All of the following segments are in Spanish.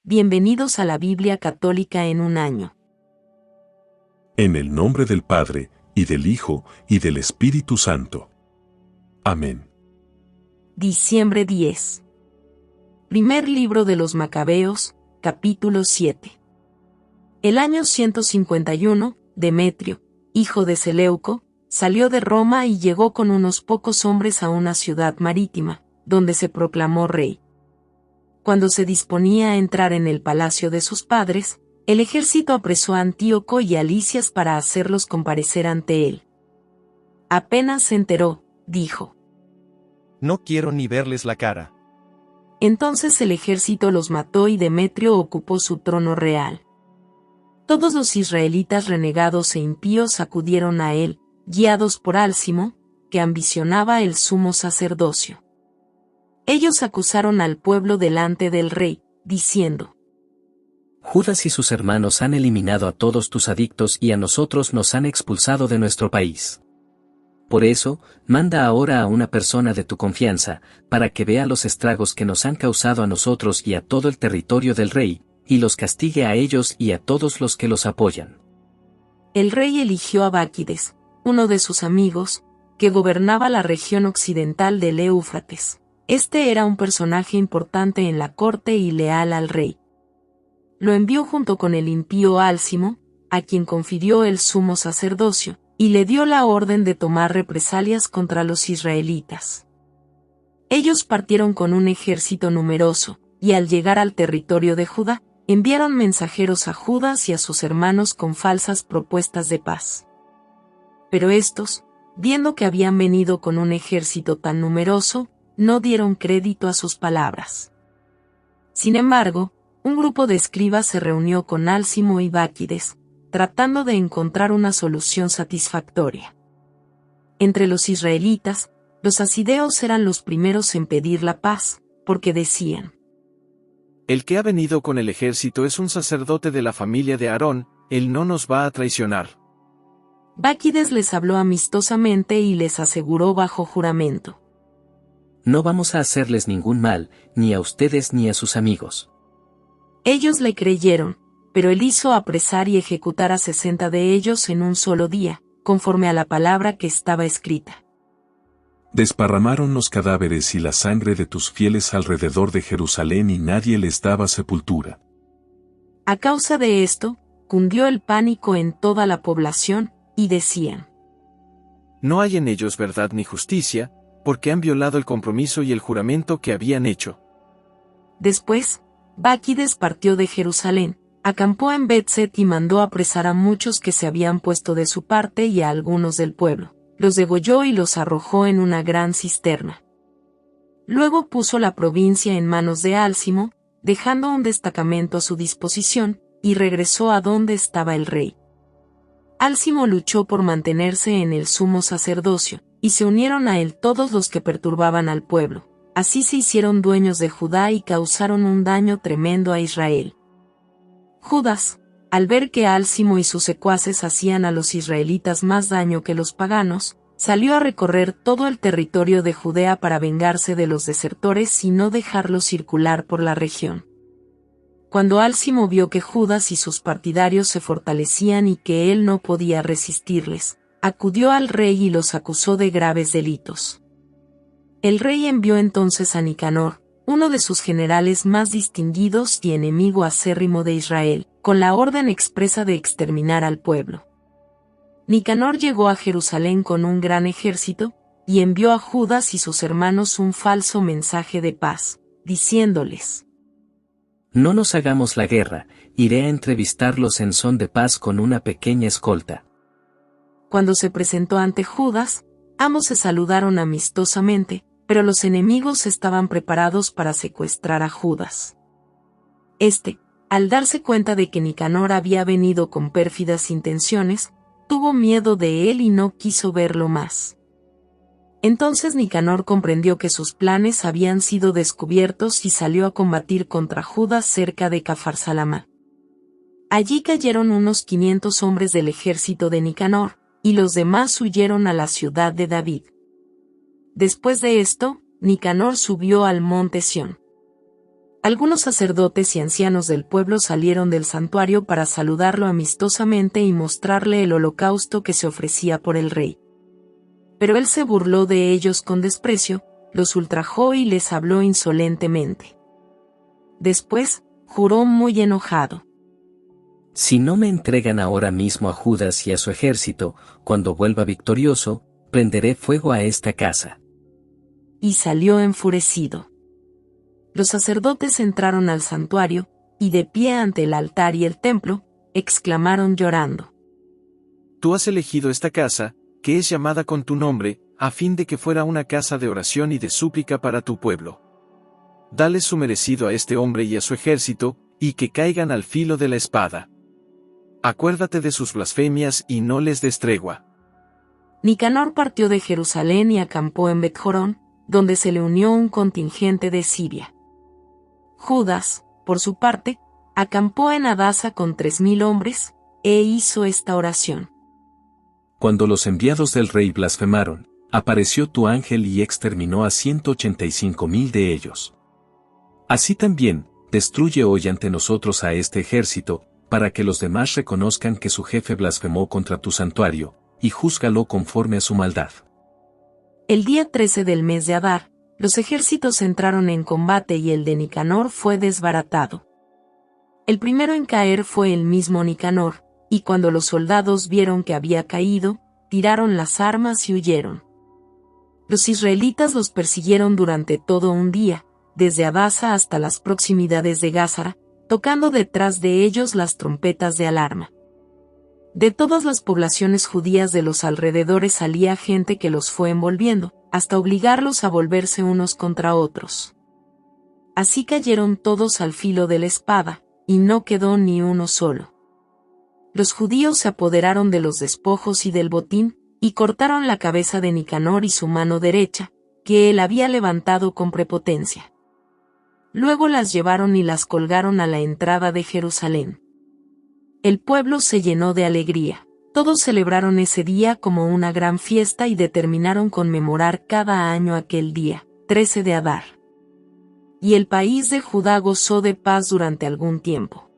Bienvenidos a la Biblia Católica en un año. En el nombre del Padre, y del Hijo, y del Espíritu Santo. Amén. Diciembre 10. Primer libro de los Macabeos, capítulo 7. El año 151, Demetrio, hijo de Seleuco, salió de Roma y llegó con unos pocos hombres a una ciudad marítima, donde se proclamó rey. Cuando se disponía a entrar en el palacio de sus padres, el ejército apresó a Antíoco y a Lisias para hacerlos comparecer ante él. Apenas se enteró, dijo: No quiero ni verles la cara. Entonces el ejército los mató y Demetrio ocupó su trono real. Todos los israelitas renegados e impíos acudieron a él, guiados por Álcimo, que ambicionaba el sumo sacerdocio. Ellos acusaron al pueblo delante del rey, diciendo: Judas y sus hermanos han eliminado a todos tus adictos y a nosotros nos han expulsado de nuestro país. Por eso, manda ahora a una persona de tu confianza, para que vea los estragos que nos han causado a nosotros y a todo el territorio del rey, y los castigue a ellos y a todos los que los apoyan. El rey eligió a Báquides, uno de sus amigos, que gobernaba la región occidental del Éufrates. Este era un personaje importante en la corte y leal al rey. Lo envió junto con el impío Álcimo, a quien confirió el sumo sacerdocio, y le dio la orden de tomar represalias contra los israelitas. Ellos partieron con un ejército numeroso, y al llegar al territorio de Judá, enviaron mensajeros a Judas y a sus hermanos con falsas propuestas de paz. Pero estos, viendo que habían venido con un ejército tan numeroso, no dieron crédito a sus palabras. Sin embargo, un grupo de escribas se reunió con Álcimo y Báquides, tratando de encontrar una solución satisfactoria. Entre los israelitas, los asideos eran los primeros en pedir la paz, porque decían: El que ha venido con el ejército es un sacerdote de la familia de Aarón, él no nos va a traicionar. Báquides les habló amistosamente y les aseguró bajo juramento: No vamos a hacerles ningún mal, ni a ustedes ni a sus amigos. Ellos le creyeron, pero él hizo apresar y ejecutar a 60 de ellos en un solo día, conforme a la palabra que estaba escrita. Desparramaron los cadáveres y la sangre de tus fieles alrededor de Jerusalén y nadie les daba sepultura. A causa de esto, cundió el pánico en toda la población, y decían: No hay en ellos verdad ni justicia, porque han violado el compromiso y el juramento que habían hecho. Después, Báquides partió de Jerusalén, acampó en Bet-set y mandó apresar a muchos que se habían puesto de su parte y a algunos del pueblo. Los degolló y los arrojó en una gran cisterna. Luego puso la provincia en manos de Álcimo, dejando un destacamento a su disposición, y regresó a donde estaba el rey. Álcimo luchó por mantenerse en el sumo sacerdocio, y se unieron a él todos los que perturbaban al pueblo. Así se hicieron dueños de Judá y causaron un daño tremendo a Israel. Judas, al ver que Álcimo y sus secuaces hacían a los israelitas más daño que los paganos, salió a recorrer todo el territorio de Judea para vengarse de los desertores y no dejarlos circular por la región. Cuando Álcimo vio que Judas y sus partidarios se fortalecían y que él no podía resistirles, acudió al rey y los acusó de graves delitos. El rey envió entonces a Nicanor, uno de sus generales más distinguidos y enemigo acérrimo de Israel, con la orden expresa de exterminar al pueblo. Nicanor llegó a Jerusalén con un gran ejército, y envió a Judas y sus hermanos un falso mensaje de paz, diciéndoles: No nos hagamos la guerra, iré a entrevistarlos en son de paz con una pequeña escolta. Cuando se presentó ante Judas, ambos se saludaron amistosamente, pero los enemigos estaban preparados para secuestrar a Judas. Este, al darse cuenta de que Nicanor había venido con pérfidas intenciones, tuvo miedo de él y no quiso verlo más. Entonces Nicanor comprendió que sus planes habían sido descubiertos y salió a combatir contra Judas cerca de Capharsalamá. Allí cayeron unos 500 hombres del ejército de Nicanor, y los demás huyeron a la ciudad de David. Después de esto, Nicanor subió al monte Sión. Algunos sacerdotes y ancianos del pueblo salieron del santuario para saludarlo amistosamente y mostrarle el holocausto que se ofrecía por el rey. Pero él se burló de ellos con desprecio, los ultrajó y les habló insolentemente. Después, juró muy enojado: Si no me entregan ahora mismo a Judas y a su ejército, cuando vuelva victorioso, prenderé fuego a esta casa. Y salió enfurecido. Los sacerdotes entraron al santuario, y de pie ante el altar y el templo, exclamaron llorando: Tú has elegido esta casa, que es llamada con tu nombre, a fin de que fuera una casa de oración y de súplica para tu pueblo. Dale su merecido a este hombre y a su ejército, y que caigan al filo de la espada. Acuérdate de sus blasfemias y no les des tregua. Nicanor partió de Jerusalén y acampó en Bet-Jorón, donde se le unió un contingente de Siria. Judas, por su parte, acampó en Adasa con 3,000 hombres, e hizo esta oración: Cuando los enviados del rey blasfemaron, apareció tu ángel y exterminó a 185,000 de ellos. Así también, destruye hoy ante nosotros a este ejército, para que los demás reconozcan que su jefe blasfemó contra tu santuario, y júzgalo conforme a su maldad. El día 13 del mes de Adar, los ejércitos entraron en combate y el de Nicanor fue desbaratado. El primero en caer fue el mismo Nicanor, y cuando los soldados vieron que había caído, tiraron las armas y huyeron. Los israelitas los persiguieron durante todo un día, desde Adasa hasta las proximidades de Gázara, tocando detrás de ellos las trompetas de alarma. De todas las poblaciones judías de los alrededores salía gente que los fue envolviendo, hasta obligarlos a volverse unos contra otros. Así cayeron todos al filo de la espada, y no quedó ni uno solo. Los judíos se apoderaron de los despojos y del botín, y cortaron la cabeza de Nicanor y su mano derecha, que él había levantado con prepotencia. Luego las llevaron y las colgaron a la entrada de Jerusalén. El pueblo se llenó de alegría. Todos celebraron ese día como una gran fiesta y determinaron conmemorar cada año aquel día, 13 de Adar. Y el país de Judá gozó de paz durante algún tiempo.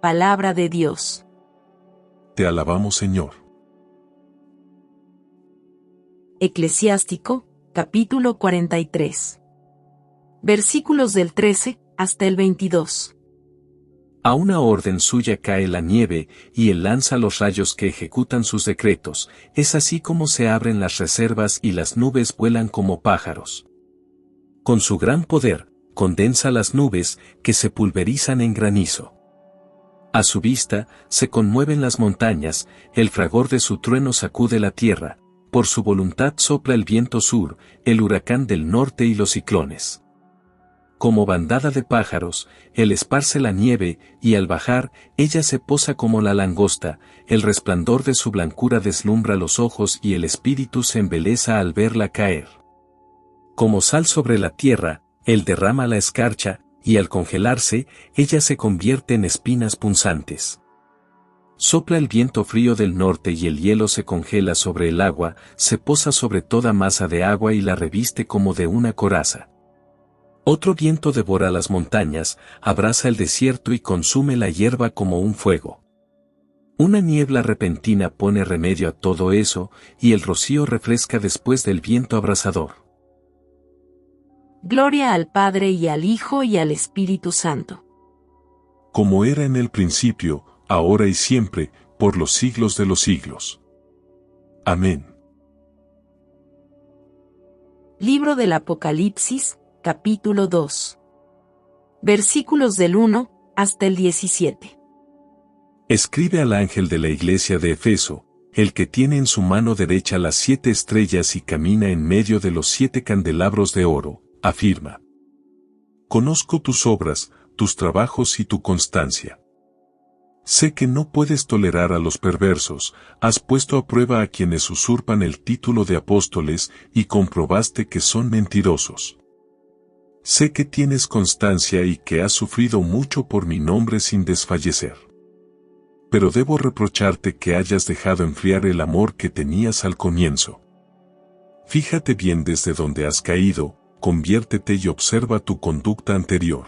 Palabra de Dios. Te alabamos, Señor. Eclesiástico, capítulo 43. Versículos del 13 hasta el 22. A una orden suya cae la nieve, y él lanza los rayos que ejecutan sus decretos, es así como se abren las reservas y las nubes vuelan como pájaros. Con su gran poder, condensa las nubes, que se pulverizan en granizo. A su vista, se conmueven las montañas, el fragor de su trueno sacude la tierra, por su voluntad sopla el viento sur, el huracán del norte y los ciclones. Como bandada de pájaros, él esparce la nieve, y al bajar, ella se posa como la langosta, el resplandor de su blancura deslumbra los ojos y el espíritu se embeleza al verla caer. Como sal sobre la tierra, él derrama la escarcha, y al congelarse, ella se convierte en espinas punzantes. Sopla el viento frío del norte y el hielo se congela sobre el agua, se posa sobre toda masa de agua y la reviste como de una coraza. Otro viento devora las montañas, abrasa el desierto y consume la hierba como un fuego. Una niebla repentina pone remedio a todo eso, y el rocío refresca después del viento abrasador. Gloria al Padre y al Hijo y al Espíritu Santo. Como era en el principio, ahora y siempre, por los siglos de los siglos. Amén. Libro del Apocalipsis, capítulo 2. Versículos del 1 hasta el 17. Escribe al ángel de la iglesia de Efeso, el que tiene en su mano derecha las 7 estrellas y camina en medio de los 7 candelabros de oro, afirma: Conozco tus obras, tus trabajos y tu constancia. Sé que no puedes tolerar a los perversos, has puesto a prueba a quienes usurpan el título de apóstoles y comprobaste que son mentirosos. Sé que tienes constancia y que has sufrido mucho por mi nombre sin desfallecer. Pero debo reprocharte que hayas dejado enfriar el amor que tenías al comienzo. Fíjate bien desde donde has caído, conviértete y observa tu conducta anterior.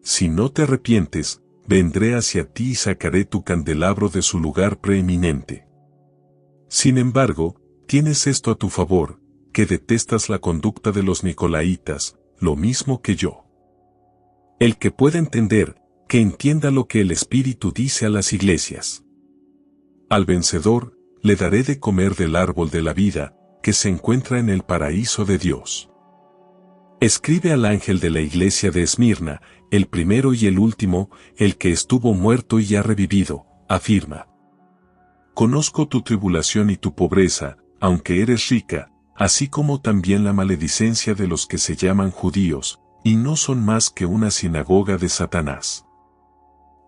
Si no te arrepientes, vendré hacia ti y sacaré tu candelabro de su lugar preeminente. Sin embargo, tienes esto a tu favor, que detestas la conducta de los nicolaitas, lo mismo que yo. El que pueda entender, que entienda lo que el Espíritu dice a las iglesias. Al vencedor, le daré de comer del árbol de la vida, que se encuentra en el paraíso de Dios. Escribe al ángel de la iglesia de Esmirna, el primero y el último, el que estuvo muerto y ha revivido, afirma. Conozco tu tribulación y tu pobreza, aunque eres rica, así como también la maledicencia de los que se llaman judíos, y no son más que una sinagoga de Satanás.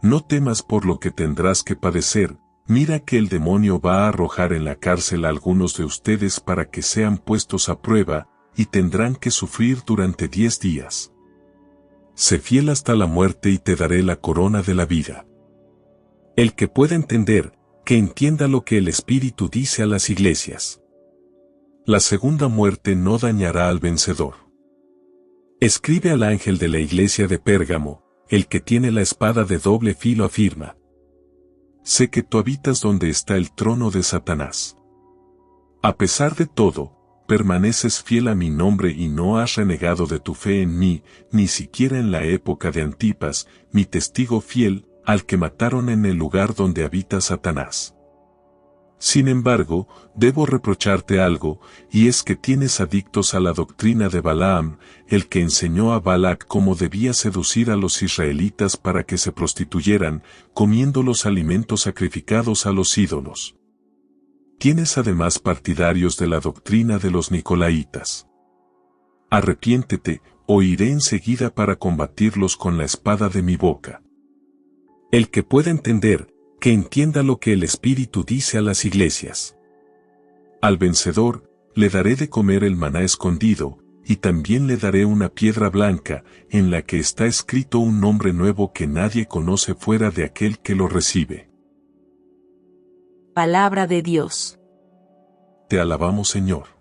No temas por lo que tendrás que padecer, mira que el demonio va a arrojar en la cárcel a algunos de ustedes para que sean puestos a prueba, y tendrán que sufrir durante 10 días. Sé fiel hasta la muerte y te daré la corona de la vida. El que pueda entender, que entienda lo que el Espíritu dice a las iglesias. La segunda muerte no dañará al vencedor. Escribe al ángel de la iglesia de Pérgamo, el que tiene la espada de doble filo afirma. Sé que tú habitas donde está el trono de Satanás. A pesar de todo, permaneces fiel a mi nombre y no has renegado de tu fe en mí, ni siquiera en la época de Antipas, mi testigo fiel, al que mataron en el lugar donde habita Satanás. Sin embargo, debo reprocharte algo, y es que tienes adictos a la doctrina de Balaam, el que enseñó a Balac cómo debía seducir a los israelitas para que se prostituyeran, comiendo los alimentos sacrificados a los ídolos. Tienes además partidarios de la doctrina de los nicolaitas. Arrepiéntete, o iré enseguida para combatirlos con la espada de mi boca. El que pueda entender, que entienda lo que el Espíritu dice a las iglesias. Al vencedor, le daré de comer el maná escondido, y también le daré una piedra blanca, en la que está escrito un nombre nuevo que nadie conoce fuera de aquel que lo recibe. Palabra de Dios. Te alabamos, Señor.